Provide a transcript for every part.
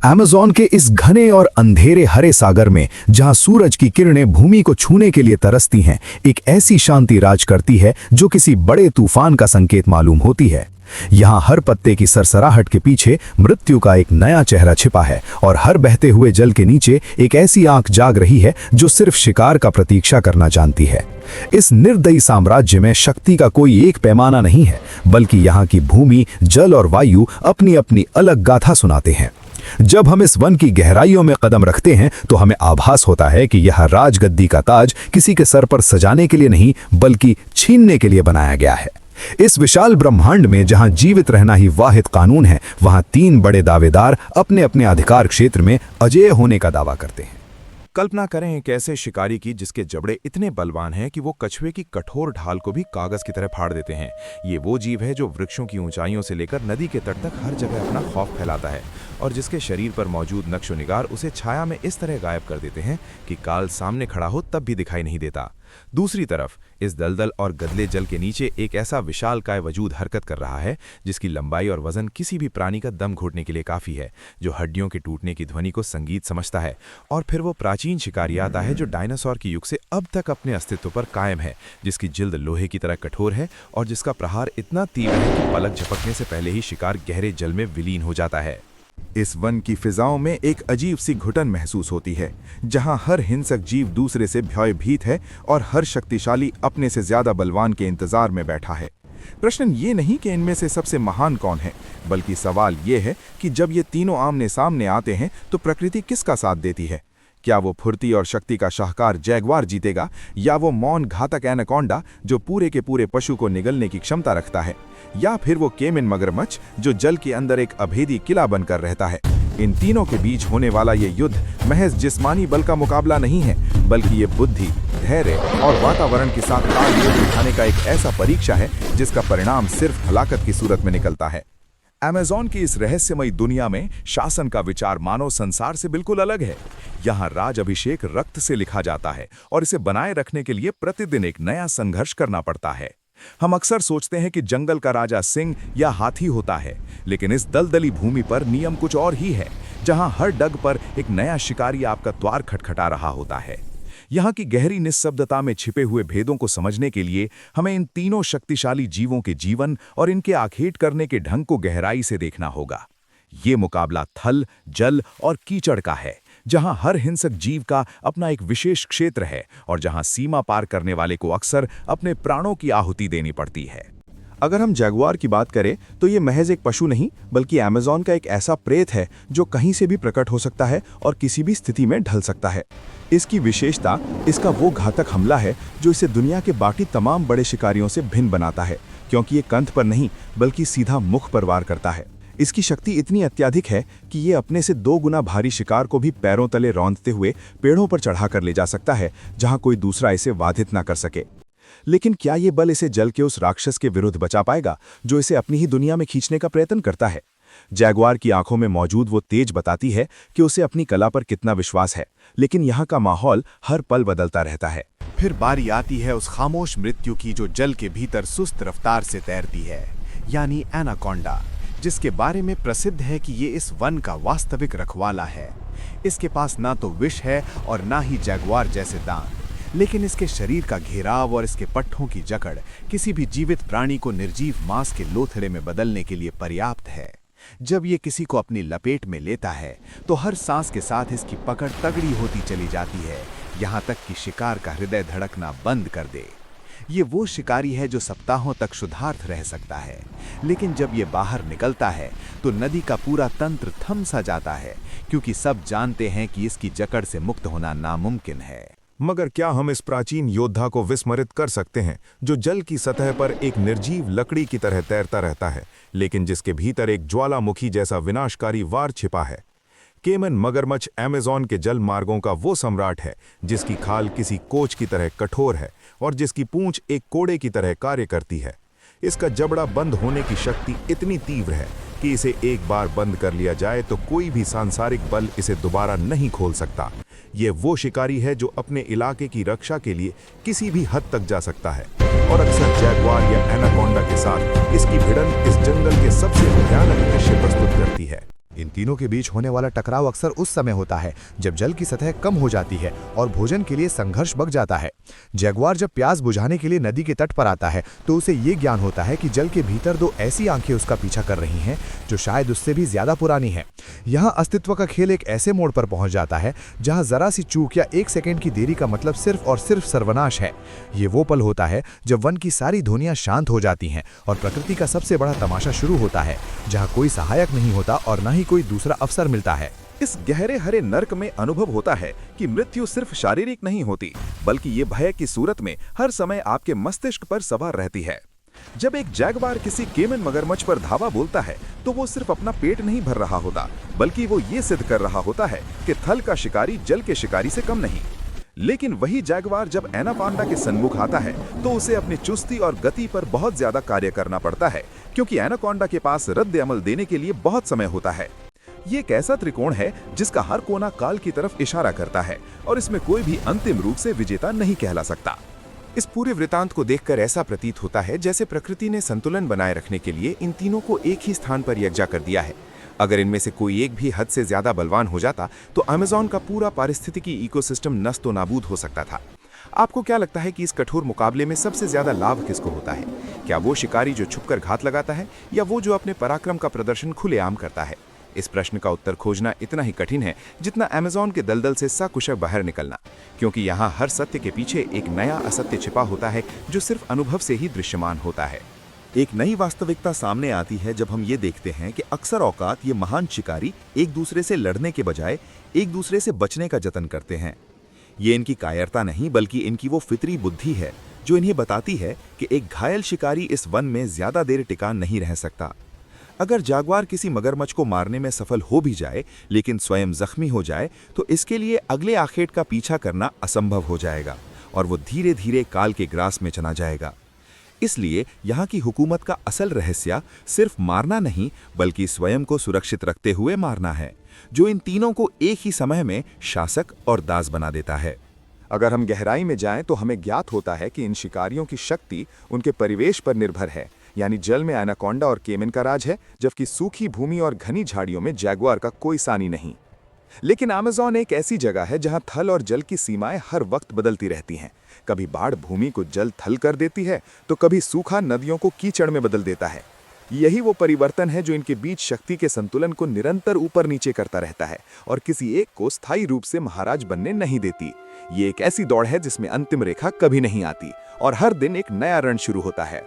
Amazon के इस घने और अंधेरे हरे सागर में जहां सूरज की किरणें भूमि को छूने के लिए तरसती हैं, एक ऐसी शांति राज करती है जो किसी बड़े तूफान का संकेत मालूम होती है। यहाँ हर पत्ते की सरसराहट के पीछे मृत्यु का एक नया चेहरा छिपा है और हर बहते हुए जल के नीचे एक ऐसी आंख जाग रही है जो सिर्फ शिकार का प्रतीक्षा करना जानती है। इस निर्दयी साम्राज्य में शक्ति का कोई एक पैमाना नहीं है, बल्कि यहाँ की भूमि, जल और वायु अपनी अपनी अलग गाथा सुनाते हैं। जब हम इस वन की गहराइयों में कदम रखते हैं तो हमें आभास होता है कि यह राजगद्दी का ताज किसी के सर पर सजाने के लिए नहीं, बल्कि छीनने के लिए बनाया गया है। इस विशाल ब्रह्मांड में जहां जीवित रहना ही वाहिद कानून है, वहां तीन बड़े दावेदार अपने अपने अधिकार क्षेत्र में अजेय होने का दावा करते हैं। कल्पना करें एक ऐसे शिकारी की जिसके जबड़े इतने बलवान हैं कि वो कछुए की कठोर ढाल को भी कागज की तरह फाड़ देते हैं। ये वो जीव है जो वृक्षों की ऊंचाइयों से लेकर नदी के तट तक हर जगह अपना खौफ फैलाता है और जिसके शरीर पर मौजूद नक्शो-निगार उसे छाया में इस तरह गायब कर देते हैं कि काल सामने खड़ा हो तब भी दिखाई नहीं देता। दूसरी तरफ इस दलदल और गदले जल के नीचे एक ऐसा विशालकाय वजूद हरकत कर रहा है जिसकी लंबाई और वजन किसी भी प्राणी का दम घोटने के लिए काफी है, जो हड्डियों के टूटने की ध्वनि को संगीत समझता है। और फिर वो प्राचीन शिकारी आता है जो डायनासोर के युग से अब तक अपने अस्तित्व पर कायम है, जिसकी जिल्द लोहे की तरह कठोर है और जिसका प्रहार इतना तीव्र है कि पलक झपकने से पहले ही शिकार गहरे जल में विलीन हो जाता है। इस वन की फिजाओं में एक अजीब सी घुटन महसूस होती है, जहां हर हिंसक जीव दूसरे से भयभीत है और हर शक्तिशाली अपने से ज्यादा बलवान के इंतजार में बैठा है। प्रश्न ये नहीं कि इनमें से सबसे महान कौन है, बल्कि सवाल ये है कि जब ये तीनों आमने सामने आते हैं तो प्रकृति किसका साथ देती है। क्या वो फुर्ती और शक्ति का शाहकार जैगवार जीतेगा, या वो मौन घातक एनाकोंडा जो पूरे के पूरे पशु को निगलने की क्षमता रखता है, या फिर वो केमिन मगरमच्छ जो जल के अंदर एक अभेदी किला बनकर रहता है। इन तीनों के बीच होने वाला ये युद्ध महज जिस्मानी बल का मुकाबला नहीं है, बल्कि ये बुद्धि, धैर्य और वातावरण के साथ तालमेल बिठाने का एक ऐसा परीक्षा है जिसका परिणाम सिर्फ हलाकत की सूरत में निकलता है। अमेज़न की इस रहस्यमयी दुनिया में शासन का विचार मानव संसार से बिल्कुल अलग है। यहाँ राज अभिषेक रक्त से लिखा जाता है और इसे बनाए रखने के लिए प्रतिदिन एक नया संघर्ष करना पड़ता है। हम अक्सर सोचते हैं कि जंगल का राजा सिंह या हाथी होता है, लेकिन इस दलदली भूमि पर नियम कुछ और ही है, जहाँ हर डग पर एक नया शिकारी आपका द्वार खटखटा रहा होता है। यहाँ की गहरी निःशब्दता में छिपे हुए भेदों को समझने के लिए हमें इन तीनों शक्तिशाली जीवों के जीवन और इनके आखेट करने के ढंग को गहराई से देखना होगा। ये मुकाबला थल, जल और कीचड़ का है, जहाँ हर हिंसक जीव का अपना एक विशेष क्षेत्र है और जहाँ सीमा पार करने वाले को अक्सर अपने प्राणों की आहुति देनी पड़ती है। अगर हम जैगुआर की बात करें तो ये महज एक पशु नहीं, बल्कि अमेज़न का एक ऐसा प्रेत है जो कहीं से भी प्रकट हो सकता है और किसी भी स्थिति में ढल सकता है। इसकी विशेषता इसका वो घातक हमला है जो इसे दुनिया के बाकी तमाम बड़े शिकारियों से भिन्न बनाता है, क्योंकि ये कंध पर नहीं बल्कि सीधा मुख पर वार करता है। इसकी शक्ति इतनी अत्यधिक है कि ये अपने से 2 गुना भारी शिकार को भी पैरों तले रौंदते हुए पेड़ों पर चढ़ाकर ले जा सकता है, जहां कोई दूसरा इसे बाधित ना कर सके। लेकिन क्या ये बल इसे जल के उस राक्षस के विरुद्ध बचा पाएगा जो इसे अपनी ही दुनिया में खींचने का प्रयत्न करता है? जैगुआर की आंखों में मौजूद वो तेज बताती है कि उसे अपनी कला पर कितना विश्वास है, लेकिन यहाँ का माहौल हर पल बदलता रहता है। फिर बारी आती है उस खामोश मृत्यु की जो जल के भीतर सुस्त रफ्तार से तैरती है, यानी एनाकोंडा, जिसके बारे में प्रसिद्ध है कि ये इस वन का वास्तविक रखवाला है। इसके पास ना तो विष है और ना ही जैगुआर जैसे दांत, लेकिन इसके शरीर का घेराव और इसके पट्टों की जकड़ किसी भी जीवित प्राणी को निर्जीव मांस के लोथड़े में बदलने के लिए पर्याप्त है। जब ये किसी को अपनी लपेट में लेता है तो हर सांस के साथ इसकी पकड़ तगड़ी होती चली जाती है, यहाँ तक कि शिकार का हृदय धड़कना बंद कर दे। ये वो शिकारी है जो सप्ताहों तक क्षुधार्त रह सकता है, लेकिन जब ये बाहर निकलता है तो नदी का पूरा तंत्र थम सा जाता है, क्योंकि सब जानते हैं कि इसकी जकड़ से मुक्त होना नामुमकिन है। मगर क्या हम इस प्राचीन योद्धा को विस्मरित कर सकते हैं जो जल की सतह पर एक निर्जीव लकड़ी की तरह तैरता रहता है, लेकिन जिसके भीतर एक ज्वालामुखी जैसा विनाशकारी वार छिपा है? केमन मगरमच्छ अमेज़न के जल मार्गों का वो सम्राट है जिसकी खाल किसी कोच की तरह कठोर है और जिसकी पूंछ एक कोड़े की तरह कार्य करती है। इसका जबड़ा बंद होने की शक्ति इतनी तीव्र है कि इसे एक बार बंद कर लिया जाए तो कोई भी सांसारिक बल इसे दोबारा नहीं खोल सकता। ये वो शिकारी है जो अपने इलाके की रक्षा के लिए किसी भी हद तक जा सकता है, और अक्सर जैगुआर या एनाकोंडा के साथ इसकी भिड़न इस जंगल के सबसे भयानक दृश्य प्रस्तुत करती है। इन तीनों के बीच होने वाला टकराव अक्सर उस समय होता है जब जल की सतह कम हो जाती है और भोजन के लिए संघर्ष बढ़ जाता है। जैगुआर जब प्यास बुझाने के लिए नदी के तट पर आता है तो उसे ये ज्ञान होता है कि जल के भीतर दो ऐसी आंखें उसका पीछा कर रही हैं जो शायद उससे भी ज्यादा पुरानी है। यहाँ अस्तित्व का खेल एक ऐसे मोड़ पर पहुंच जाता है जहाँ जरा सी चूक या 1 सेकेंड की देरी का मतलब सिर्फ और सिर्फ सर्वनाश है। ये वो पल होता है जब वन की सारी ध्वनियां शांत हो जाती हैं और प्रकृति का सबसे बड़ा तमाशा शुरू होता है, जहाँ कोई सहायक नहीं होता और न ही कोई दूसरा अवसर मिलता है। इस गहरे हरे नर्क में अनुभव होता है कि मृत्यु सिर्फ शारीरिक नहीं होती, बल्कि ये भय की सूरत में हर समय आपके मस्तिष्क पर सवार रहती है। जब एक जैगुआर किसी केमन मगरमच्छ पर धावा बोलता है तो वो सिर्फ अपना पेट नहीं भर रहा होता, बल्कि वो ये सिद्ध कर रहा होता है कि थल का शिकारी जल के शिकारी से कम नहीं। लेकिन वही जैगुआर जब एनाकोंडा के सन्मुख आता है तो उसे अपनी चुस्ती और गति पर बहुत ज्यादा कार्य करना पड़ता है, क्योंकि एनाकोंडा के पास रद्द अमल देने के लिए बहुत समय होता है। ये एक ऐसा त्रिकोण है जिसका हर कोना काल की तरफ इशारा करता है और इसमें कोई भी अंतिम रूप से विजेता नहीं कहला सकता। इस पूरे वृतांत को देखकर ऐसा प्रतीत होता है जैसे प्रकृति ने संतुलन बनाए रखने के लिए इन तीनों को एक ही स्थान पर यज्ञा कर दिया है। अगर इनमें से कोई एक भी हद से ज्यादा बलवान हो जाता तो अमेज़न का पूरा पारिस्थितिकी इकोसिस्टम नष्ट नाबूद हो सकता था। आपको क्या लगता है कि इस कठोर मुकाबले में सबसे ज्यादा लाभ किसको होता है? क्या वो शिकारी जो छुपकर घात लगाता है या वो जो अपने पराक्रम का प्रदर्शन खुलेआम करता है? इस प्रश्न का उत्तर खोजना इतना ही कठिन है जितना अमेज़न के दलदल से सकुशल बाहर निकलना, क्योंकि यहाँ हर सत्य के पीछे एक नया असत्य छिपा होता है जो सिर्फ अनुभव से ही दृश्यमान होता है। एक नई वास्तविकता सामने आती है जब हम ये देखते हैं कि अक्सर औकात ये महान शिकारी एक दूसरे से लड़ने के बजाय एक दूसरे से बचने का जतन करते हैं। ये इनकी कायरता नहीं बल्कि इनकी वो फितरी बुद्धि है जो इन्हें बताती है कि एक घायल शिकारी इस वन में ज्यादा देर टिका नहीं रह सकता। अगर जागवार किसी मगरमच्छ को मारने में सफल हो भी जाए लेकिन स्वयं जख्मी हो जाए तो इसके लिए अगले आखेट का पीछा करना असंभव हो जाएगा और वो धीरे धीरे काल के ग्रास में चला जाएगा। इसलिए यहाँ की हुकूमत का असल रहस्य सिर्फ मारना नहीं बल्कि स्वयं को सुरक्षित रखते हुए मारना है, जो इन तीनों को एक ही समय में शासक और दास बना देता है। अगर हम गहराई में जाएं तो हमें ज्ञात होता है कि इन शिकारियों की शक्ति उनके परिवेश पर निर्भर है। यानी जल में एनाकोंडा और केमन का राज है, जबकि सूखी भूमि और घनी झाड़ियों में जैगुआर का कोई सानी नहीं। लेकिन अमेज़न एक ऐसी जगह है जहां थल और जल की सीमाएं हर वक्त बदलती रहती हैं। कभी बाढ़ भूमि को जल थल कर देती है तो कभी सूखा नदियों को कीचड़ में बदल देता है। यही वो परिवर्तन है जो इनके बीच शक्ति के संतुलन को निरंतर ऊपर नीचे करता रहता है और किसी एक को स्थायी रूप से महाराज बनने नहीं देती। ये एक ऐसी दौड़ है जिसमें अंतिम रेखा कभी नहीं आती और हर दिन एक नया रण शुरू होता है।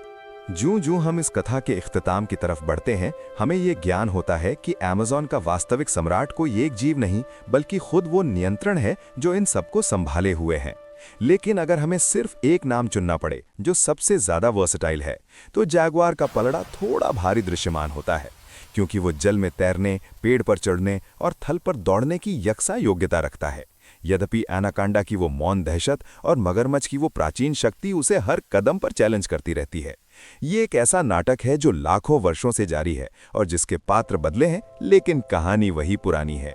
जूं-जूं हम इस कथा के इख्तिताम की तरफ बढ़ते हैं, हमें ये ज्ञान होता है कि अमेज़न का वास्तविक सम्राट कोई एक जीव नहीं बल्कि खुद वो नियंत्रण है जो इन सबको संभाले हुए है। लेकिन अगर हमें सिर्फ एक नाम चुनना पड़े जो सबसे ज्यादा वर्सेटाइल है तो जैगुआर का पलड़ा थोड़ा भारी दृश्यमान होता है, क्योंकि वो जल में तैरने, पेड़ पर चढ़ने और थल पर दौड़ने की यकसा योग्यता रखता है। यद्यपि एनाकोंडा की वो मौन दहशत और मगरमच्छ की वो प्राचीन शक्ति उसे हर कदम पर चैलेंज करती रहती है। ये एक ऐसा नाटक है जो लाखों वर्षों से जारी है और जिसके पात्र बदले हैं लेकिन कहानी वही पुरानी है।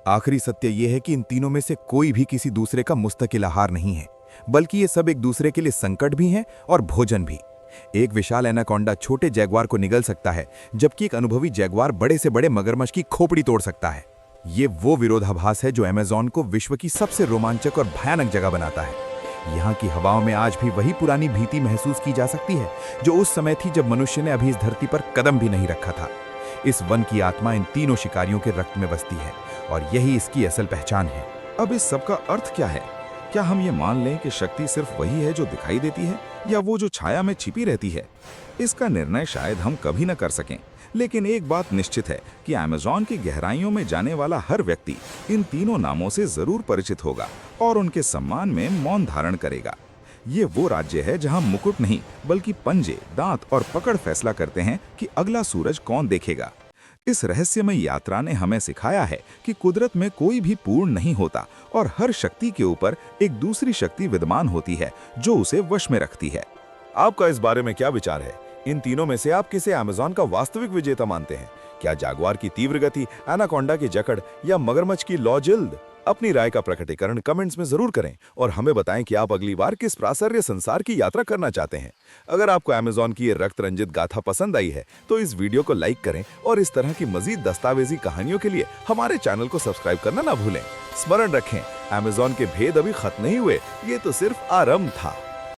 आखिरी सत्य ये है कि इन तीनों में से कोई भी किसी दूसरे का मुस्तकिल आहार नहीं है, बल्कि ये सब एक दूसरे के लिए संकट भी हैं और भोजन भी। एक विशाल एनाकोंडा छोटे जैगुआर को निगल सकता है, जबकि एक अनुभवी जैगुआर बड़े से बड़े मगरमच्छ की खोपड़ी तोड़ सकता है। ये वो विरोधाभास है जो अमेज़न को विश्व की सबसे रोमांचक और भयानक जगह बनाता है। यहाँ की हवाओं में आज भी वही पुरानी भीति महसूस की जा सकती है जो उस समय थी जब मनुष्य ने अभी इस धरती पर कदम भी नहीं रखा था। इस वन की आत्मा इन तीनों शिकारियों के रक्त में बसती है और यही इसकी असल पहचान है। अब इस सब का अर्थ क्या है? क्या हम ये मान लें कि शक्ति सिर्फ वही है जो दिखाई देती है या वो जो छाया में छिपी रहती है? इसका निर्णय शायद हम कभी न कर सकें, लेकिन एक बात निश्चित है कि अमेज़न की गहराइयों में जाने वाला हर व्यक्ति इन तीनों नामों से जरूर परिचित होगा और उनके सम्मान में मौन धारण करेगा। ये वो राज्य है जहां मुकुट नहीं बल्कि पंजे, दांत और पकड़ फैसला करते हैं कि अगला सूरज कौन देखेगा। इस रहस्यमय यात्रा ने हमें सिखाया है कि कुदरत में कोई भी पूर्ण नहीं होता और हर शक्ति के ऊपर एक दूसरी शक्ति विद्यमान होती है जो उसे वश में रखती है। आपका इस बारे में क्या विचार है? इन तीनों में से आप किसे अमेज़न का वास्तविक विजेता मानते हैं? क्या जागवार की तीव्र गति, एनाकोंडा की जकड़ या मगरमच्छ की लौजिल्द? अपनी राय का प्रकटीकरण कमेंट्स में जरूर करें और हमें बताएं कि आप अगली बार किस प्राचर्य संसार की यात्रा करना चाहते हैं। अगर आपको अमेज़न की ये रक्त रंजित गाथा पसंद आई है तो इस वीडियो को लाइक करें और इस तरह की मजीद दस्तावेजी कहानियों के लिए हमारे चैनल को सब्सक्राइब करना ना भूलें। स्मरण रखें, अमेज़न के भेद अभी खत्म नहीं हुए, ये तो सिर्फ आरंभ था।